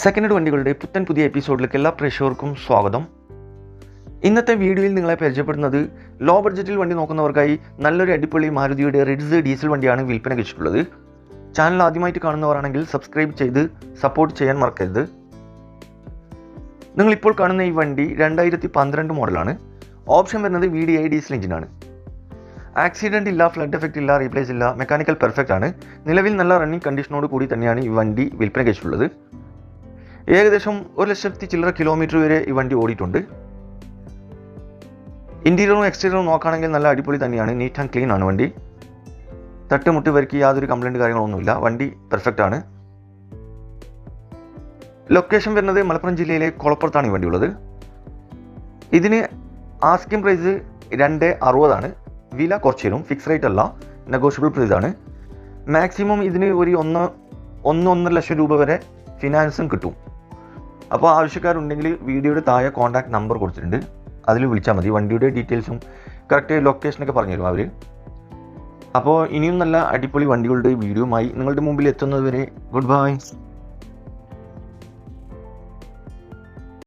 Second hand വണ്ടികളുടെ പുത്തൻ പുതിയ എപ്പിസോഡിലേക്ക് എല്ലാ പ്രേക്ഷകർക്കും സ്വാഗതം. ഇന്നത്തെ വീഡിയോയിൽ നിങ്ങളെ പരിചയപ്പെടുന്നത് ലോ ബഡ്ജറ്റിൽ വണ്ടി നോക്കുന്നവർക്കായി നല്ലൊരു അടിപൊളി മാരുതിയുടെ റിഡ്സ് ഡീസൽ വണ്ടിയാണ് വിൽപ്പനയ്ക്ക് വെച്ചിട്ടുള്ളത്. ചാനൽ ആദ്യമായിട്ട് കാണുന്നവരാണെങ്കിൽ സബ്സ്ക്രൈബ് ചെയ്ത് സപ്പോർട്ട് ചെയ്യാൻ മറക്കരുത്. നിങ്ങളിപ്പോൾ കാണുന്ന ഈ വണ്ടി 2012 മോഡലാണ്. ഓപ്ഷൻ വരുന്നത് VDI ഡീസൽ എഞ്ചിനാണ്. ആക്സിഡൻറ്റ് ഇല്ല, ഫ്ലഡ് എഫക്റ്റ് ഇല്ല, റീപ്ലേസ് ഇല്ല, മെക്കാനിക്കൽ പെർഫെക്റ്റ് ആണ്. നിലവിൽ നല്ല റണ്ണിങ് കണ്ടീഷനോട് കൂടി തന്നെയാണ് ഈ വണ്ടി വിൽപ്പനയ്ക്ക് വെച്ചിട്ടുള്ളത്. ഏകദേശം 1,00,000 ചില്ലറ കിലോമീറ്റർ വരെ ഈ വണ്ടി ഓടിയിട്ടുണ്ട്. ഇൻറ്റീരിയറും എക്സ്റ്റീരിയറും നോക്കുകയാണെങ്കിൽ നല്ല അടിപൊളി തന്നെയാണ്. നീറ്റ് ആൻഡ് ക്ലീൻ ആണ് വണ്ടി. തട്ടുമുട്ട് വരയ്ക്ക് യാതൊരു കംപ്ലൈൻറ്റ് കാര്യങ്ങളൊന്നുമില്ല. വണ്ടി പെർഫെക്റ്റ് ആണ്. ലൊക്കേഷൻ വരുന്നത് മലപ്പുറം ജില്ലയിലെ കൊളപ്പുറത്താണ് ഈ വണ്ടി ഉള്ളത്. ഇതിന് ആസ്കിംഗ് പ്രൈസ് 260 വില കുറച്ച് തരും. ഫിക്സ് റേറ്റ് അല്ല, നെഗോഷ്യബിൾ പ്രൈസ് ആണ്. മാക്സിമം ഇതിന് ഒരു 1.5 ലക്ഷം രൂപ വരെ ഫിനാൻസും കിട്ടും. അപ്പോൾ ആവശ്യക്കാരുണ്ടെങ്കിൽ വീഡിയോയുടെ താഴെ കോൺടാക്ട് നമ്പർ കൊടുത്തിട്ടുണ്ട്, അതിൽ വിളിച്ചാൽ മതി. വണ്ടിയുടെ ഡീറ്റെയിൽസും കറക്റ്റ് ലൊക്കേഷനൊക്കെ പറഞ്ഞു തരും അവർ. അപ്പോൾ ഇനിയും നല്ല അടിപൊളി വണ്ടികളുടെ വീഡിയോയുമായി നിങ്ങളുടെ മുമ്പിൽ എത്തുന്നതുവരെ ഗുഡ് ബൈ.